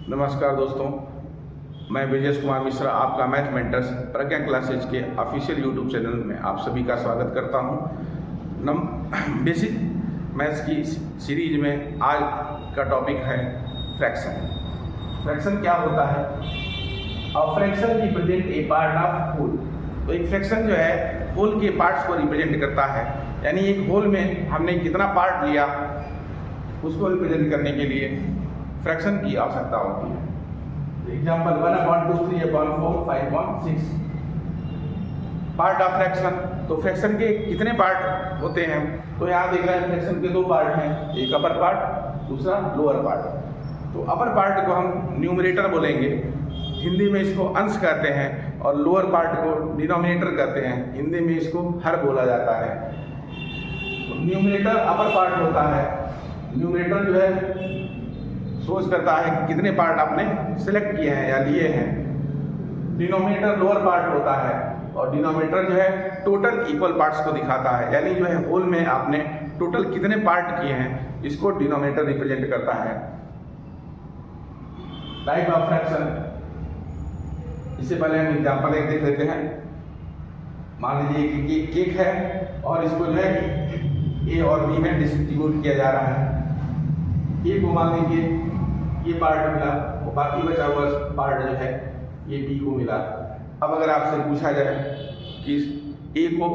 नमस्कार दोस्तों, मैं ब्रजेश कुमार मिश्रा आपका मैथ मेंटर्स प्रज्ञा क्लासेज के ऑफिशियल यूट्यूब चैनल में आप सभी का स्वागत करता हूं। बेसिक मैथ्स की सीरीज में आज का टॉपिक है फ्रैक्शन। फ्रैक्शन क्या होता है? A fraction represent a part of whole. तो एक फ्रैक्शन जो है होल के पार्ट्स को रिप्रेजेंट करता है, यानी एक होल में हमने कितना पार्ट लिया उसको रिप्रेजेंट करने के लिए फ्रैक्शन की आवश्यकता होती है। Example 1/2, 3/4, 5/6 part of fraction. तो फ्रैक्शन के कितने पार्ट होते हैं? तो यहाँ देख रहे हैं फ्रैक्शन के दो पार्ट हैं, एक अपर पार्ट, दूसरा लोअर पार्ट। तो अपर पार्ट को हम न्यूमरेटर बोलेंगे, हिंदी में इसको अंश कहते हैं, और लोअर पार्ट को डिनोमिनेटर कहते हैं, हिंदी में इसको हर बोला जाता है। तो न्यूमरेटर अपर पार्ट होता है। न्यूमरेटर जो है सोच करता है कि कितने पार्ट आपने सिलेक्ट किए हैं या लिए हैं। डिनोमिनेटर लोअर पार्ट होता है, और डिनोमिनेटर जो है टोटल इक्वल पार्ट्स को दिखाता है, यानी जो है होल में आपने टोटल कितने पार्ट किए हैं इसको डिनोमिनेटर रिप्रेजेंट करता है। टाइप ऑफ फ्रैक्शन, इससे पहले हम एग्जांपल एक देख लेते हैं। मान लीजिए कि ये केक है और इसको जो है ए और बी में डिस्ट्रीब्यूट किया जा रहा है। ए को मान लीजिए ये पार्ट मिला, और बाकी बचा हुआ पार्ट जो है ये बी को मिला। अब अगर आपसे पूछा जाए कि ए को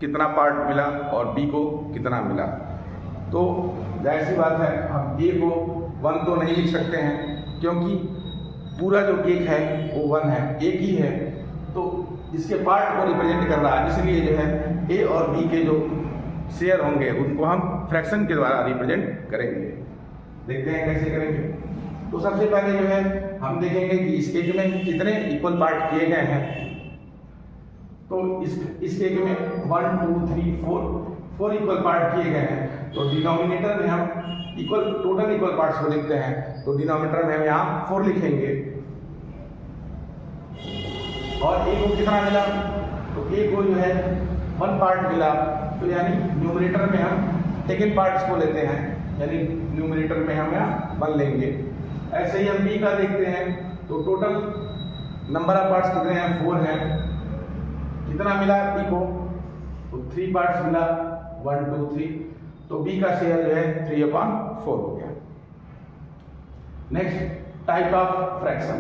कितना पार्ट मिला और बी को कितना मिला, तो जाहिर सी बात है हम ए को 1 तो नहीं लिख सकते हैं, क्योंकि पूरा जो केक है वो 1 है, एक ही है, तो इसके पार्ट को रिप्रेजेंट कर रहा है, इसलिए जो है ए और बी के जो शेयर होंगे उनको हम फ्रैक्शन के द्वारा रिप्रेजेंट करेंगे। देखते हैं कैसे करेंगे। तो सबसे पहले जो है हम देखेंगे कि इस केक में कितने इक्वल पार्ट किए गए हैं। तो इस केक में 1 2 3 4 इक्वल पार्ट किए गए हैं। तो डिनोमिनेटर में हम टोटल इक्वल पार्ट्स को देखते हैं, तो डिनोमिनेटर में हम यहाँ 4 लिखेंगे। और ए को कितना मिला? तो ए को जो है 1 पार्ट मिला, तो यानी न्यूमरेटर में हम सेकेंड पार्ट्स को लेते हैं, यानी न्यूमरेटर में हम यहाँ 1 लेंगे। ऐसे ही हम बी का देखते हैं, तो टोटल नंबर ऑफ पार्ट्स कितने हैं? 4 हैं। कितना मिला बी को? तो 3 पार्ट्स मिला, 1 2 3। तो बी का शेयर जो है 3/4 हो गया। Next, type of fraction.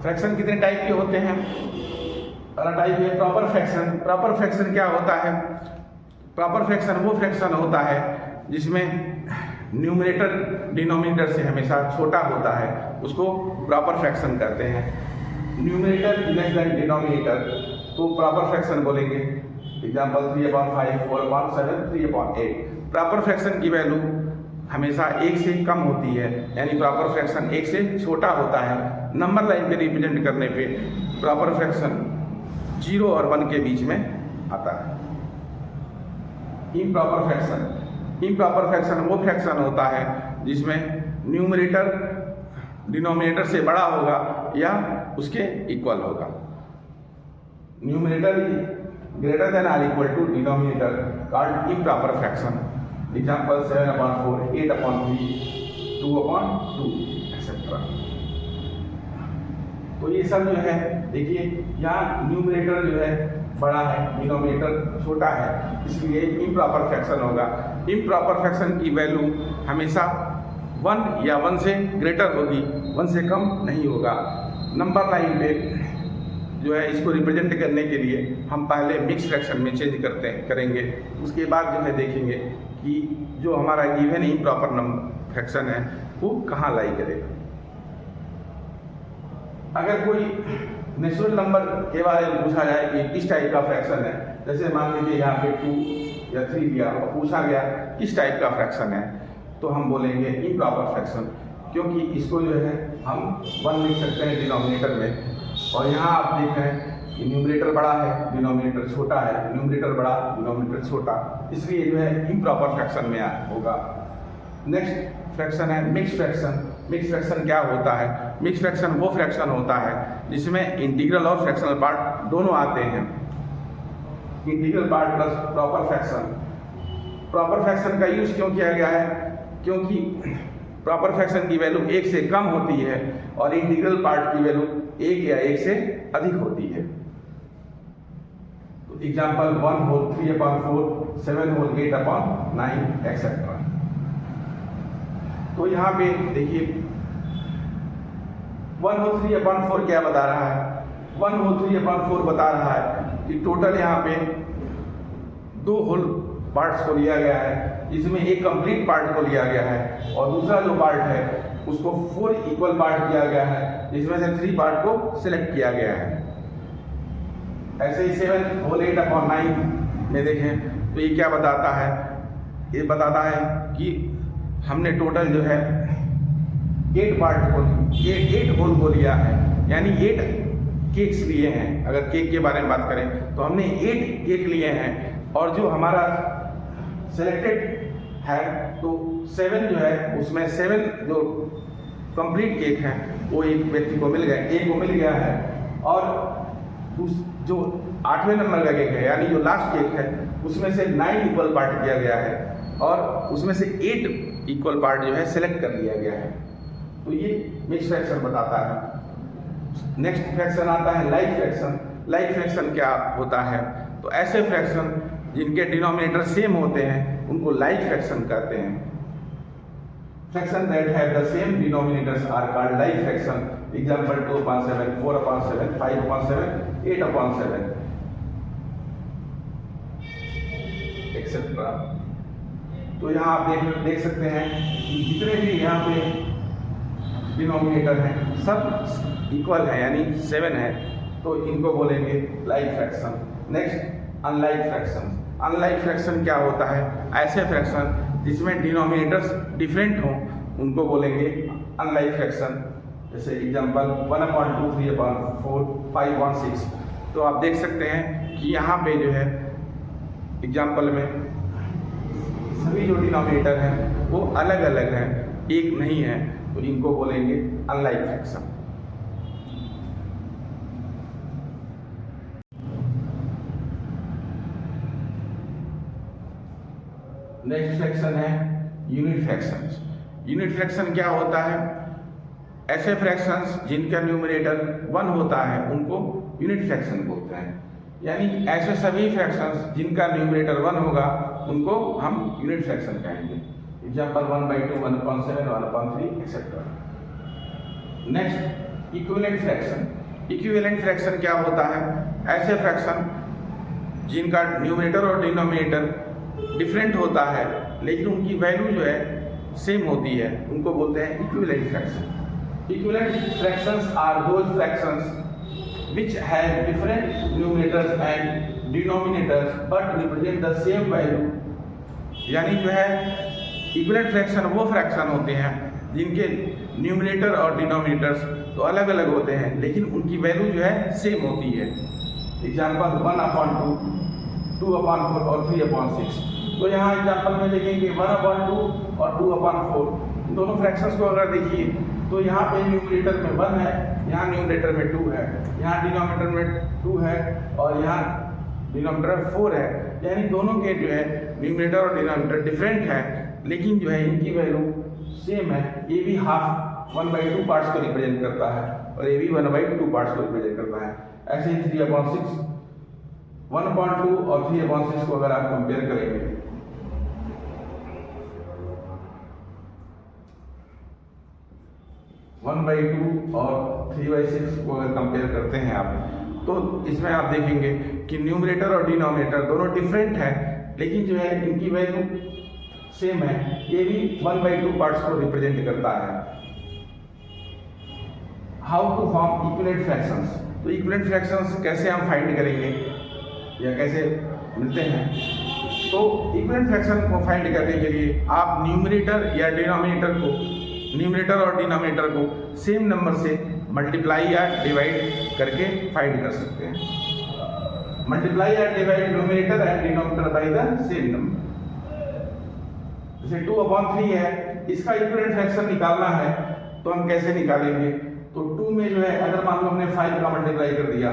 Fraction कितने टाइप के होते हैं? पहला टाइप है प्रॉपर फ्रैक्शन। प्रॉपर फ्रैक्शन क्या होता है? प्रॉपर फ्रैक्शन वो फ्रैक्शन होता है जिसमें न्यूमरेटर डिनोमिनेटर से हमेशा छोटा होता है, उसको प्रॉपर फ्रैक्शन कहते हैं। न्यूमरेटर लेस देन डिनोमिनेटर तो प्रॉपर फ्रैक्शन बोलेंगे। एग्जांपल 3/5, 4/7, 3/8। प्रॉपर फ्रैक्शन की वैल्यू हमेशा 1 से कम होती है, यानी प्रॉपर फ्रैक्शन 1 से छोटा होता है। नंबर लाइन पे रिप्रेजेंट करने पे प्रॉपर फ्रैक्शन 0 और 1 के बीच में आता है। इम्प्रॉपर फ्रैक्शन वो फ्रैक्शन होता है जिसमें न्यूमरेटर डिनोमिनेटर से बड़ा होगा या उसके इक्वल होगा। Numerator greater than or equal to denominator called improper fraction. Example 7/4, 8/3, 2/2 etcetera. तो ये सब जो है देखिए, यहाँ न्यूमरेटर जो है बड़ा है, डिनोमिनेटर छोटा है, इसलिए इम्प्रॉपर फ्रैक्शन होगा। इम्प्रॉपर फ्रैक्शन की वैल्यू हमेशा 1 या 1 से ग्रेटर होगी, 1 से कम नहीं होगा। नंबर लाइन पे जो है इसको रिप्रेजेंट करने के लिए हम पहले मिक्स फ्रैक्शन में चेंज करेंगे, उसके बाद जो है देखेंगे कि जो हमारा गिवन इम्प्रॉपर नंबर फ्रैक्शन है वो कहाँ लाई करेगा। अगर कोई नेचुरल नंबर के बारे में पूछा जाए कि किस टाइप का फ्रैक्शन है, जैसे मान लीजिए यहाँ पे 2 या 3 दिया और पूछा गया किस टाइप का फ्रैक्शन है, तो हम बोलेंगे इम्प्रॉपर फ्रैक्शन, क्योंकि इसको जो है हम 1 लिख सकते हैं डिनोमिनेटर में। और यहाँ आप देख रहे हैं कि न्यूमरेटर बड़ा है, डिनोमिनेटर छोटा है, न्यूमरेटर बड़ा, डिनोमिनेटर छोटा, इसलिए जो है इम्प्रॉपर फ्रैक्शन में होगा। नेक्स्ट फ्रैक्शन है मिक्स फ्रैक्शन। मिक्स फ्रैक्शन क्या होता है? मिक्स फ्रैक्शन वो फ्रैक्शन होता है जिसमें इंटीग्रल और फ्रैक्शनल पार्ट दोनों आते हैं। Integral part plus proper fraction. Proper fraction का यूज क्यों किया गया है? क्योंकि प्रॉपर फ्रैक्शन की वैल्यू 1 से कम होती है और इंटीग्रल पार्ट की वैल्यू 1 या 1 से अधिक होती है। तो एग्जाम्पल 1 होल 3/4, 7 होल 8/9 एक्सेट्रा। तो यहाँ पे देखिए 1 होल 3/4 क्या बता रहा है? 1 होल 3/4 बता रहा है कि टोटल यहाँ पे 2 होल पार्ट्स को लिया गया है, जिसमें एक कंप्लीट पार्ट को लिया गया है और दूसरा जो पार्ट है उसको 4 इक्वल पार्ट किया गया है, जिसमें से 3 पार्ट को सिलेक्ट किया गया है। ऐसे ही 7 होल 8/9 में देखें तो ये क्या बताता है? ये बताता है कि हमने टोटल जो है 8 पार्ट को 8 होल को लिया है, यानी 8 केक्स लिए हैं। अगर केक के बारे में बात करें तो हमने 8 केक लिए हैं और जो हमारा सेलेक्टेड है तो 7 जो है उसमें 7 जो कंप्लीट केक है वो एक व्यक्ति को मिल गया, एक को मिल गया है। और जो 8वें नंबर का केक है यानी जो लास्ट केक है उसमें से 9 इक्वल पार्ट किया गया है और उसमें से 8 इक्वल पार्ट जो है सिलेक्ट कर लिया गया है। तो ये मिक्स फ्रैक्शन बताता है। नेक्स्ट फ्रैक्शन आता है लाइक फ्रैक्शन। लाइक फ्रैक्शन क्या होता है? तो ऐसे फ्रैक्शन जिनके डिनोमिनेटर सेम होते हैं उनको लाइक फ्रैक्शन कहते हैं। Fraction that have the same denominators are called like fraction. Example 2/7, 4/7, 5/7, 8/7 etcetera. तो यहाँ आप देख सकते हैं कि जितने भी यहाँ पे डिनोमिनेटर हैं सब इक्वल है यानी 7 है, तो इनको बोलेंगे like fraction. Next unlike fraction. Unlike fraction क्या होता है? ऐसे फ्रैक्शन जिसमें डिनोमिनेटर्स डिफरेंट हों उनको बोलेंगे अनलाइक फ्रैक्शन। जैसे एग्जांपल 1/2, 3/4, 5/6। तो आप देख सकते हैं कि यहाँ पे जो है एग्जांपल में सभी जो डिनोमिनेटर हैं वो अलग अलग हैं, एक नहीं है, तो इनको बोलेंगे अनलाइक फ्रैक्शन। नेक्स्ट फ्रैक्शन है यूनिट फ्रैक्शंस। यूनिट फ्रैक्शन क्या होता है? ऐसे फ्रैक्शंस जिनका न्यूमरेटर 1 होता है उनको यूनिट फ्रैक्शन बोलते हैं, यानी ऐसे सभी फ्रैक्शंस जिनका न्यूमरेटर 1 होगा उनको हम यूनिट फ्रैक्शन कहेंगे। Example 1/2, 1/7, 1/3 etcetera. Next equivalent fraction. Equivalent fraction क्या होता है? ऐसे फ्रैक्शन जिनका न्यूमरेटर और डिनोमिनेटर डिफरेंट होता है लेकिन उनकी वैल्यू जो है सेम होती है, उनको बोलते हैं equivalent fraction. Equivalent fractions are those fractions which have different numerators and denominators but represent the same value. यानी जो है इक्विवेलेंट फ्रैक्शन वो फ्रैक्शन होते हैं जिनके न्यूमरेटर और डिनोमिनेटर्स तो अलग अलग होते हैं लेकिन उनकी वैल्यू जो है सेम होती है। एग्जांपल 1/2, 2/4 और 3/6। तो यहाँ एग्जांपल में देखेंगे 1/2 और 2/4 दोनों फ्रैक्शंस को अगर देखिए तो यहाँ पे न्यूमरेटर में 1 है, यहाँ न्यूमरेटर में 2 है, यहाँ डिनोमिनेटर में 2 है और यहाँ डिनोमिनेटर में 4 है। यानी दोनों के जो है न्यूमरेटर और डिनोमिनेटर डिफरेंट है लेकिन जो है इनकी वैल्यू सेम है। ये भी हाफ 1/2 पार्ट्स को रिप्रेजेंट करता है और ये भी 1/2 पार्ट्स को रिप्रेजेंट करता है। ऐसे ही 3/6, 1/2 और 3/6 को अगर आप कंपेयर करेंगे 1/2 और 3/6 को अगर कंपेयर करते हैं आप तो इसमें आप देखेंगे कि न्यूमरेटर और डिनोमिनेटर दोनों डिफरेंट हैं लेकिन जो है इनकी वैल्यू सेम है। ये भी 1/2 पार्ट्स को रिप्रेजेंट करता है। How to form equivalent fractions. तो इक्विवेलेंट फ्रैक्शंस कैसे हम फाइंड करेंगे या कैसे मिलते हैं? तो इक्विवेलेंट फ्रैक्शन को फाइंड करने के लिए आप न्यूमरेटर या डिनोमिनेटर को न्यूमरेटर और डिनोमिनेटर को सेम नंबर से मल्टीप्लाई या डिवाइड करके फाइंड कर सकते हैं। मल्टीप्लाई या divide numerator and denominator by the same number. जैसे 2/3 है, इसका इक्विवेलेंट फ्रैक्शन निकालना है तो हम कैसे निकालेंगे? तो 2 में जो है अगर मान लो हमने 5 का मल्टीप्लाई कर दिया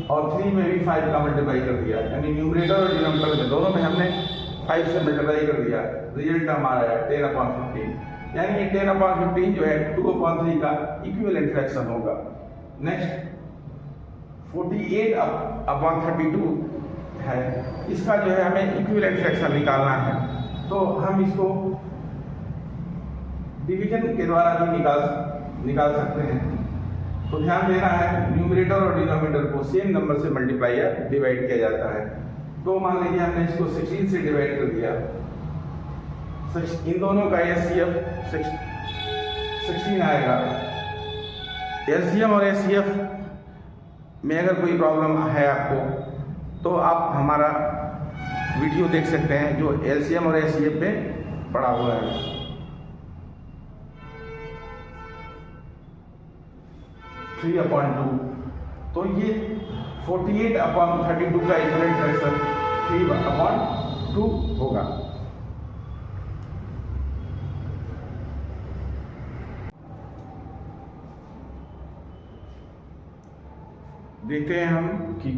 और 3 में भी 5 का मल्टीप्लाई कर दिया, यानी न्यूमरेटर और डिनोमिनेटर में दोनों में हमने 5 से मल्टीप्लाई कर दिया, रिजल्ट हमारा है 10/15। यानी ये 10/15 जो है 2/3 का इक्विवेलेंट फ्रैक्शन होगा। नेक्स्ट 48/32 है, इसका जो है हमें इक्विवेलेंट फ्रैक्शन निकालना है, तो हम इसको डिवीजन के द्वारा भी निकाल सकते हैं। तो ध्यान देना है, न्यूमरेटर और डिनोमिनेटर को सेम नंबर से मल्टीप्लाई या डिवाइड किया जाता है। तो मान लीजिए हमने इसको 16 से डिवाइड कर दिया, इन दोनों का एचसीएफ 16 आएगा। एलसीएम और एचसीएफ में अगर कोई प्रॉब्लम है आपको तो आप हमारा वीडियो देख सकते हैं जो एलसीएम और एचसीएफ में पड़ा हुआ है। 3/2, तो ये 48/32 का इक्विवेलेंट फ्रैक्शन 3/2 होगा। देखते हैं हम कि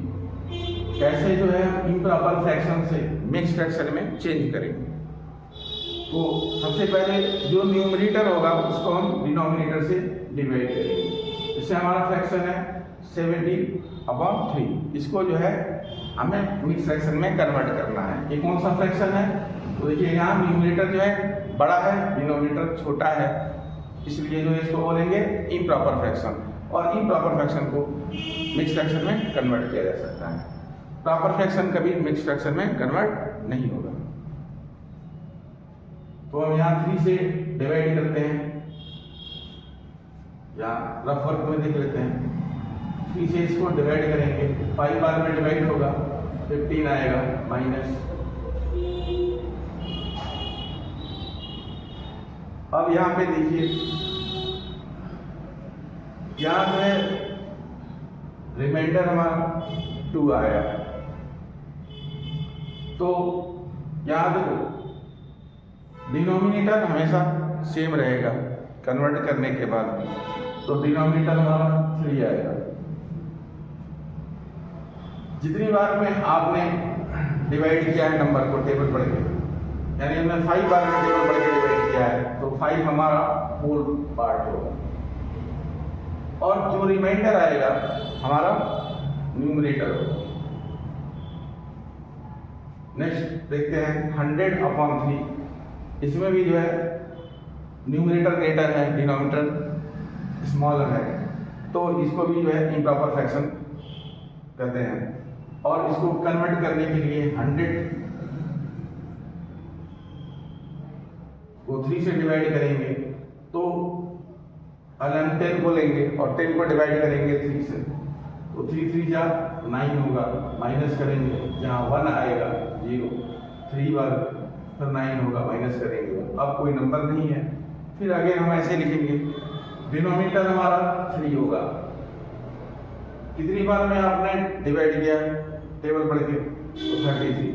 कैसे जो है इम्प्रॉपर फ्रैक्शन से मिक्स फ्रैक्शन में चेंज करेंगे। तो सबसे पहले जो न्यूमरेटर होगा उसको हम डिनोमिनेटर से डिवाइड करेंगे। इससे हमारा फ्रैक्शन है 70/3। इसको जो है हमें मिक्स फ्रैक्शन में कन्वर्ट करना है। ये कौन सा फ्रैक्शन है? तो देखिए यहाँ न्यूमरेटर जो है बड़ा है, डिनोमिनेटर छोटा है, इसलिए जो इसको बोलेंगे इम्प्रॉपर फ्रैक्शन। और इम्प्रॉपर फ्रैक्शन को मिक्स फ्रैक्शन में कन्वर्ट किया जा सकता है। प्रॉपर फ्रैक्शन कभी मिक्स फ्रैक्शन में कन्वर्ट नहीं होगा। तो हम यहाँ 3 से डिवाइड करते हैं, या रफ वर्क में देख लेते हैं। 3 से इसको डिवाइड करेंगे, 5 बार में डिवाइड होगा, 15 आएगा माइनस। अब यहाँ पे देखिए, यहाँ जो है रिमाइंडर हमारा 2 आया। तो यहाँ देखो डिनोमिनेटर हमेशा सेम रहेगा कन्वर्ट करने के बाद भी, तो डिनोमिनेटर हमारा 3 आएगा। जितनी बार में आपने डिवाइड किया है नंबर को टेबल पढ़ के, यानी हमने 5 बार में टेबल पढ़ के डिवाइड किया है, तो 5 हमारा होल पार्ट होगा। और जो रिमाइंडर आएगा हमारा न्यूमरेटर होगा। नेक्स्ट देखते हैं 100/3। इसमें भी जो है न्यूमरेटर ग्रेटर है, डिनोमिनेटर स्मॉलर है, तो इसको भी जो है इम्प्रॉपर फ्रैक्शन कहते हैं। और इसको कन्वर्ट करने के लिए 100 को 3 से डिवाइड करेंगे, तो अगर हम 10 को लेंगे और 10 को डिवाइड करेंगे 3 से, तो 3 3 जा 9 होगा, माइनस करेंगे, यहाँ 1 आएगा 0, 3 बार फिर 9 होगा, माइनस करेंगे, अब कोई नंबर नहीं है। फिर आगे हम ऐसे लिखेंगे, डिनोमिनेटर हमारा 3 होगा। कितनी बार में आपने डिवाइड किया टेबल पढ़ के? तो 33,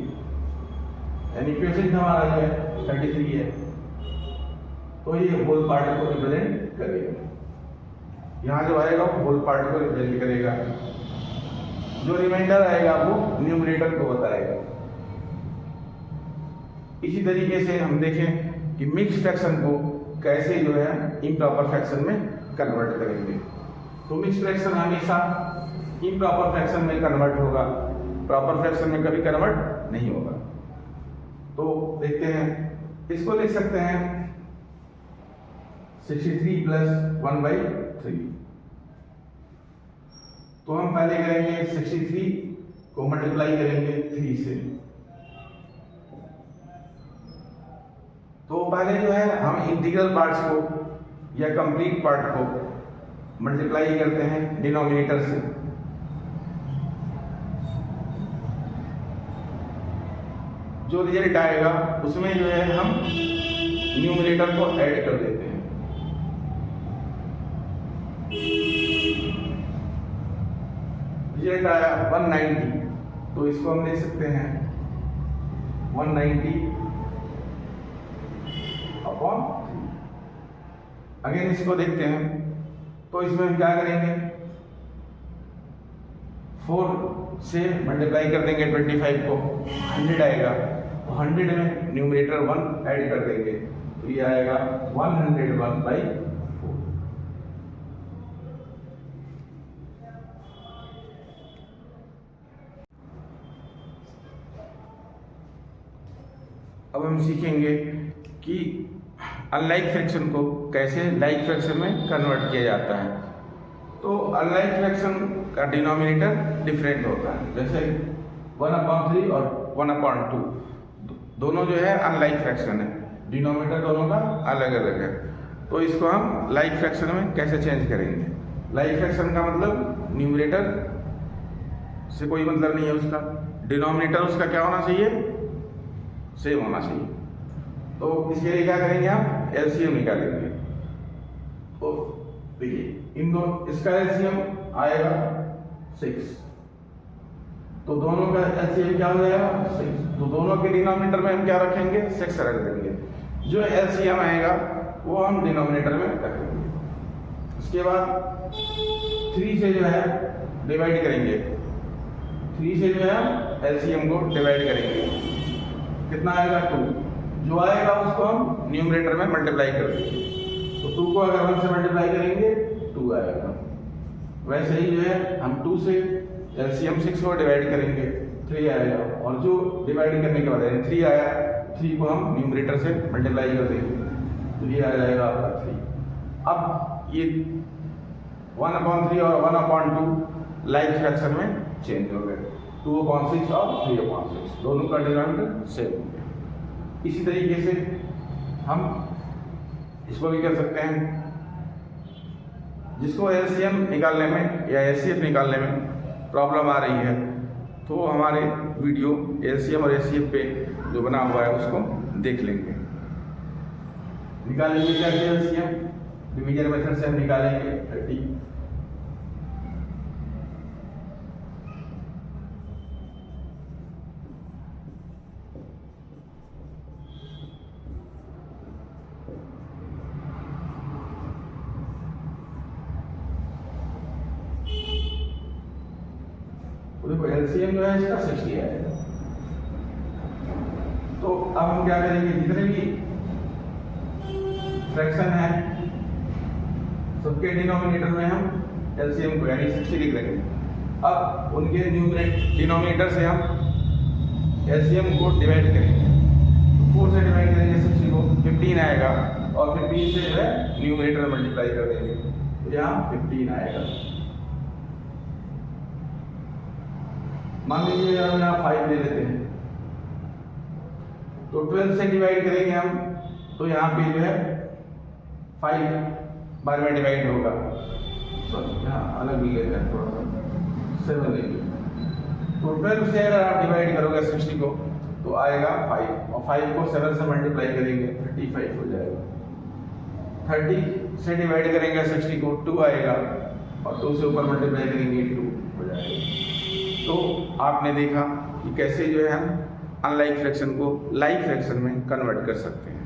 यानी क्वेश्चन हमारा जो है 33 है, तो ये होल पार्ट को रिप्रेजेंट करेगा। यहाँ जो आएगा वो होल पार्ट को रिप्रेजेंट करेगा, जो रिमाइंडर आएगा वो न्यूमरेटर को बताएगा। इसी तरीके से हम देखें कि मिक्स फ्रैक्शन को कैसे जो है इम्प्रॉपर फ्रैक्शन में कन्वर्ट करेंगे। तो मिक्स फ्रैक्शन हमेशा इम्प्रॉपर फ्रैक्शन में कन्वर्ट होगा, प्रॉपर फ्रैक्शन में कभी कन्वर्ट नहीं होगा। तो देखते हैं, इसको लिख सकते हैं 63 + 1/3। तो हम पहले करेंगे 63 को मल्टीप्लाई करेंगे 3 से। तो पहले जो है हम इंटीग्रल पार्ट्स को या कंप्लीट पार्ट को मल्टीप्लाई करते हैं डिनोमिनेटर से। जो रिजल्ट आएगा उसमें जो है हम न्यूमरेटर को ऐड कर देते हैं। रिजल्ट आया 190, तो इसको हम देख सकते हैं 190/3। अगेन इसको देखते हैं, तो इसमें हम क्या करेंगे, 4 से मल्टीप्लाई कर देंगे 25 को, 100 आएगा, तो 100 में न्यूमरेटर 1 ऐड कर देंगे, तो ये आएगा 101/4। अब हम सीखेंगे कि अनलाइक फ्रैक्शन को कैसे लाइक फ्रैक्शन में कन्वर्ट किया जाता है। तो अनलाइक फ्रैक्शन का डिनोमिनेटर डिफरेंट होता है, जैसे 1/3 और 1/2 दोनों जो है अनलाइक फ्रैक्शन है, डिनोमिनेटर दोनों का अलग अलग है। तो इसको हम लाइक फ्रैक्शन में कैसे चेंज करेंगे। लाइक फ्रैक्शन का मतलब न्यूमरेटर से कोई मतलब नहीं है उसका, डिनोमिनेटर उसका क्या होना चाहिए, सेम होना चाहिए। तो इसके लिए क्या करेंगे, हम एलसीएम निकालेंगे। तो देखिए इन दो, इसका एलसीएम आएगा 6, तो दोनों का एलसीएम क्या हो जाएगा 6। तो दोनों के डिनोमिनेटर में हम क्या रखेंगे, 6 रख देंगे। जो एलसीएम आएगा वो हम डिनोमिनेटर में रखेंगे। उसके बाद 3 से जो है डिवाइड करेंगे, 3 से जो है एलसीएम को डिवाइड करेंगे, कितना आएगा 2। जो आएगा उसको हम न्यूमरेटर में मल्टीप्लाई कर देंगे। तो 2 को अगर 1 से मल्टीप्लाई करेंगे 2 आएगा। वैसे ही जो है हम 2 से एलसीएम 6 को डिवाइड करेंगे, 3 आएगा। और जो डिवाइड करने के बाद 3 आया, 3 को हम न्यूमरेटर से मल्टीप्लाई कर देंगे, तो ये आ जाएगा आपका 3। अब ये 1/3 और 1/2 लाइक फ्रैक्शन में चेंज हो गए, 2/6 और 3/6 दोनों का डिनोमिनेटर सेम हो गया। इसी तरीके से हम इसको भी कर सकते हैं, जिसको एलसीएम निकालने में या एचसीएफ निकालने में प्रॉब्लम आ रही है, तो हमारे वीडियो एलसीएम और एचसीएफ पे जो बना हुआ है उसको देख लेंगे। निकालेंगे क्या एलसीएम, डिवीजन मेथड से हम निकालेंगे 30। देखो एलसीएम जो है इसका 60 आएगा। तो अब हम क्या करेंगे, जितने भी फ्रैक्शन है सबके डिनोमिनेटर में हम एलसीएम को यानी 60 लिख देंगे। अब उनके डिनोमिनेटर से हम एलसीएम को डिवाइड करेंगे, तो 4 से डिवाइड करेंगे 60 को, 15 आएगा। और 15 से जो है न्यूमरेटर मल्टीप्लाई कर देंगे, तो यहाँ 15 आएगा। मान लीजिए हम यहाँ 5 ले लेते हैं, तो 12 से डिवाइड करेंगे हम, तो यहाँ पे जो है 5 बार में डिवाइड होगा। सॉरी यहाँ अलग भी लेते हैं, थोड़ा सा 7 लेंगे। तो 12 से अगर आप डिवाइड करोगे 60 को तो आएगा 5, और 5 को 7 से मल्टीप्लाई करेंगे 35 हो जाएगा। 30 से डिवाइड करेंगे 60 को 2 आएगा, और 2 से ऊपर मल्टीप्लाई करेंगे 2 हो जाएगा। तो आपने देखा कि कैसे जो है हम अनलाइक फ्रैक्शन को लाइक फ्रैक्शन में कन्वर्ट कर सकते हैं।